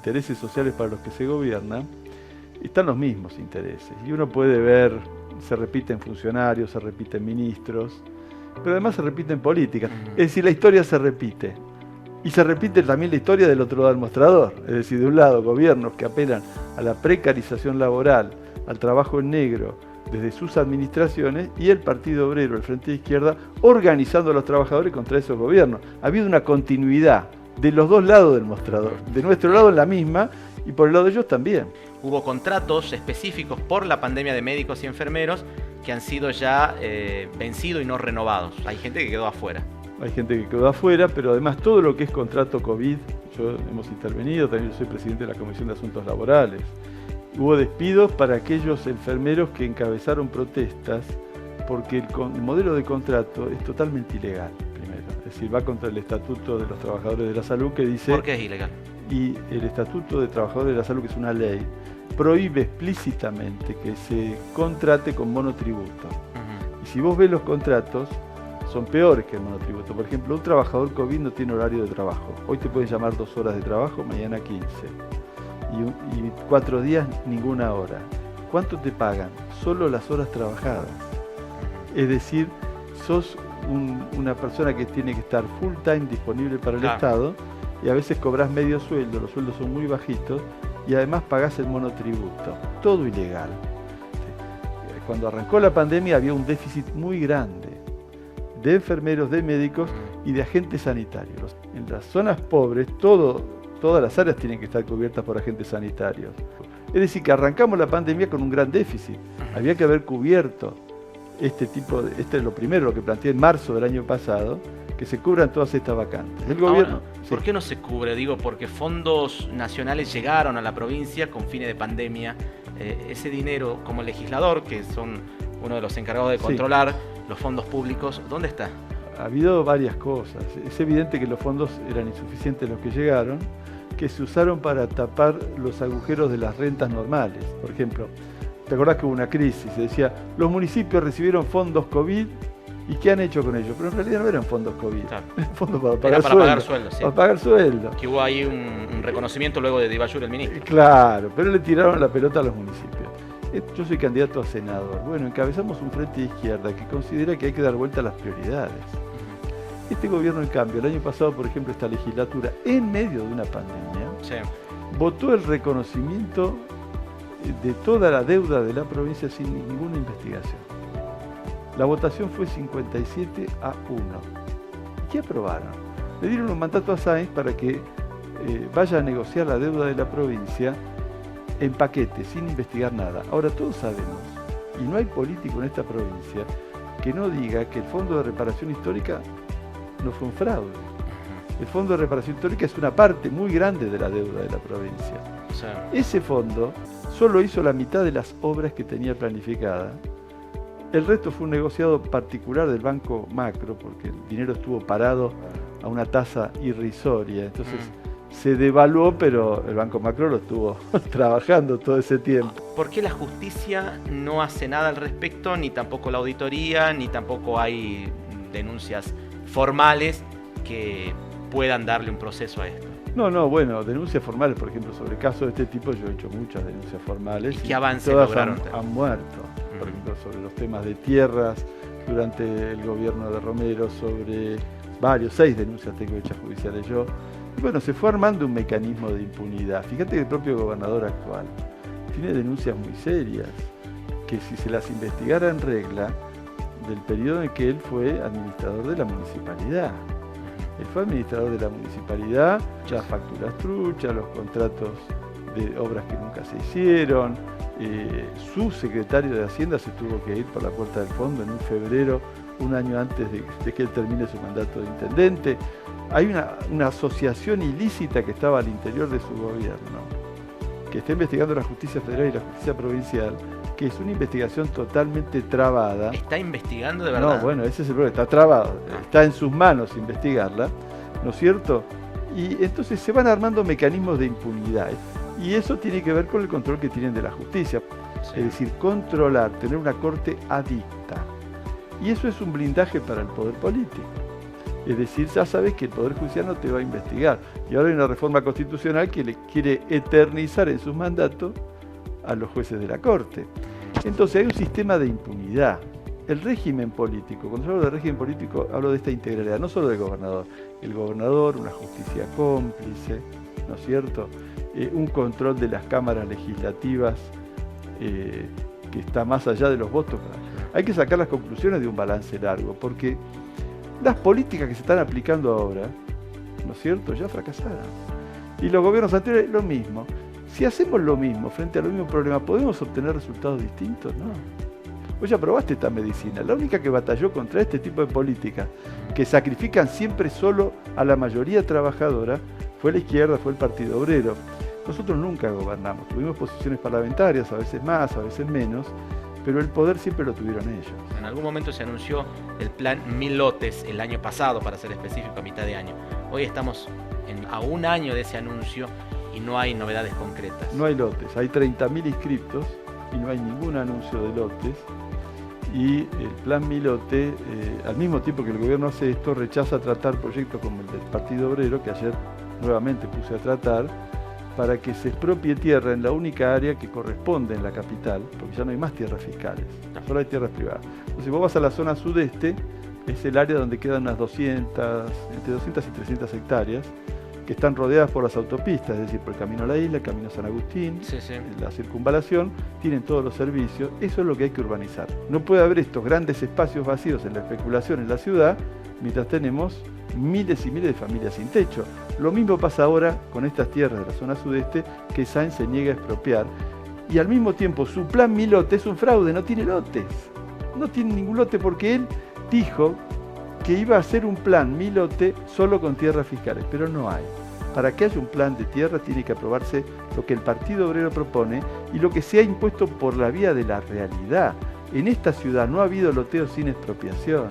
intereses sociales para los que se gobierna, están los mismos intereses. Y uno puede ver, se repiten funcionarios, se repiten ministros, pero además se repiten políticas. Es decir, la historia se repite. Y se repite también la historia del otro lado del mostrador. Es decir, de un lado, gobiernos que apelan a la precarización laboral, al trabajo en negro, desde sus administraciones, y el Partido Obrero, el Frente de Izquierda, organizando a los trabajadores contra esos gobiernos. Ha habido una continuidad de los dos lados del mostrador. De nuestro lado en la misma, y por el lado de ellos también. Hubo contratos específicos por la pandemia de médicos y enfermeros que han sido ya vencidos y no renovados. Hay gente que quedó afuera. Hay gente que quedó afuera, pero además todo lo que es contrato COVID, hemos intervenido, también yo soy presidente de la Comisión de Asuntos Laborales. Hubo despidos para aquellos enfermeros que encabezaron protestas porque el modelo de contrato es totalmente ilegal, primero. Es decir, va contra el Estatuto de los Trabajadores de la Salud, que dice... ¿Por qué es ilegal? Y el Estatuto de Trabajadores de la Salud, que es una ley, prohíbe explícitamente que se contrate con monotributo. Y si vos ves los contratos, son peores que el monotributo. Por ejemplo, un trabajador COVID no tiene horario de trabajo. Hoy te pueden llamar 2 horas de trabajo, mañana 15. Y 4 días, ninguna hora. ¿Cuánto te pagan? Solo las horas trabajadas. Es decir, sos una persona que tiene que estar full time disponible para el Estado, y a veces cobras medio sueldo, los sueldos son muy bajitos, y además pagás el monotributo. Todo ilegal. Cuando arrancó la pandemia había un déficit muy grande de enfermeros, de médicos y de agentes sanitarios. En las zonas pobres, todas las áreas tienen que estar cubiertas por agentes sanitarios. Es decir, que arrancamos la pandemia con un gran déficit. Había que haber cubierto este es lo primero, lo que planteé en marzo del año pasado, que se cubran todas estas vacantes. El gobierno, ¿por qué no se cubre? Digo, porque fondos nacionales llegaron a la provincia con fines de pandemia. Ese dinero, como legislador, que son uno de los encargados de controlar los fondos públicos, ¿dónde está? Ha habido varias cosas. Es evidente que los fondos eran insuficientes los que llegaron, que se usaron para tapar los agujeros de las rentas normales. Por ejemplo, ¿te acordás que hubo una crisis? Se decía, los municipios recibieron fondos COVID, ¿y qué han hecho con ellos? Pero en realidad no eran fondos COVID, eran fondos para pagar sueldos. Sí. Para pagar sueldos. Que hubo ahí un reconocimiento luego de Ibayur, el ministro. Claro, pero le tiraron la pelota a los municipios. Yo soy candidato a senador. Bueno, encabezamos un frente de izquierda que considera que hay que dar vuelta a las prioridades. Este gobierno, en cambio, el año pasado, por ejemplo, esta legislatura, en medio de una pandemia, votó el reconocimiento de toda la deuda de la provincia sin ninguna investigación. La votación fue 57-1. ¿Qué aprobaron? Le dieron un mandato a Sáenz para que vaya a negociar la deuda de la provincia en paquete, sin investigar nada. Ahora todos sabemos, y no hay político en esta provincia que no diga que el Fondo de Reparación Histórica no fue un fraude. El Fondo de Reparación Histórica es una parte muy grande de la deuda de la provincia. Ese fondo solo hizo la mitad de las obras que tenía planificada. El resto fue un negociado particular del Banco Macro, porque el dinero estuvo parado a una tasa irrisoria. Entonces se devaluó, pero el Banco Macro lo estuvo trabajando todo ese tiempo. ¿Por qué la justicia no hace nada al respecto, ni tampoco la auditoría, ni tampoco hay denuncias formales que puedan darle un proceso a esto? No, bueno, denuncias formales, por ejemplo, sobre casos de este tipo, yo he hecho muchas denuncias formales. ¿Y qué avance todas lograron? Han muerto. Por ejemplo, sobre los temas de tierras, durante el gobierno de Romero, sobre 6 denuncias tengo hechas judiciales yo. Y bueno, se fue armando un mecanismo de impunidad. Fíjate que el propio gobernador actual tiene denuncias muy serias, que si se las investigara en regla, del periodo en que él fue administrador de la municipalidad. Él fue administrador de la municipalidad, las facturas truchas, los contratos de obras que nunca se hicieron. Su secretario de Hacienda se tuvo que ir por la puerta del fondo en un febrero, un año antes de que él termine su mandato de intendente. Hay una asociación ilícita que estaba al interior de su gobierno, que está investigando la justicia federal y la justicia provincial, que es una investigación totalmente trabada. ¿Está investigando de verdad? No, bueno, ese es el problema, está trabado. Está en sus manos investigarla, ¿no es cierto? Y entonces se van armando mecanismos de impunidad. Y eso tiene que ver con el control que tienen de la justicia. Es decir, controlar, tener una corte adicta. Y eso es un blindaje para el poder político. Es decir, ya sabes que el Poder Judicial no te va a investigar. Y ahora hay una reforma constitucional que le quiere eternizar en sus mandatos a los jueces de la Corte. Entonces hay un sistema de impunidad. El régimen político, cuando yo hablo de régimen político, hablo de esta integralidad, no solo del gobernador. El gobernador, una justicia cómplice, ¿no es cierto? Un control de las cámaras legislativas que está más allá de los votos. Hay que sacar las conclusiones de un balance largo, porque las políticas que se están aplicando ahora, ¿no es cierto?, ya fracasaron. Y los gobiernos anteriores, lo mismo. Si hacemos lo mismo frente a los mismos problemas, ¿podemos obtener resultados distintos? No. Vos ya probaste esta medicina. La única que batalló contra este tipo de políticas, que sacrifican siempre solo a la mayoría trabajadora, fue la izquierda, fue el Partido Obrero. Nosotros nunca gobernamos. Tuvimos posiciones parlamentarias, a veces más, a veces menos, pero el poder siempre lo tuvieron ellos. En algún momento se anunció el plan 1000 lotes el año pasado, para ser específico, a mitad de año. Hoy estamos a un año de ese anuncio y no hay novedades concretas. No hay lotes, hay 30.000 inscriptos y no hay ningún anuncio de lotes. Y el plan 1000 lote, al mismo tiempo que el gobierno hace esto, rechaza tratar proyectos como el del Partido Obrero, que ayer nuevamente puse a tratar, para que se expropie tierra en la única área que corresponde en la capital, porque ya no hay más tierras fiscales, solo hay tierras privadas. Entonces, si vos vas a la zona sudeste, es el área donde quedan unas 200, entre 200 y 300 hectáreas, que están rodeadas por las autopistas, es decir, por el camino a la isla, el camino a San Agustín, la circunvalación, tienen todos los servicios. Eso es lo que hay que urbanizar. No puede haber estos grandes espacios vacíos en la especulación en la ciudad, mientras tenemos miles y miles de familias sin techo. Lo mismo pasa ahora con estas tierras de la zona sudeste que Sáenz se niega a expropiar. Y al mismo tiempo su plan 1000 lotes es un fraude, no tiene lotes. No tiene ningún lote porque él dijo que iba a hacer un plan 1000 lote solo con tierras fiscales, pero no hay. Para que haya un plan de tierra tiene que aprobarse lo que el Partido Obrero propone y lo que se ha impuesto por la vía de la realidad. En esta ciudad no ha habido loteo sin expropiación.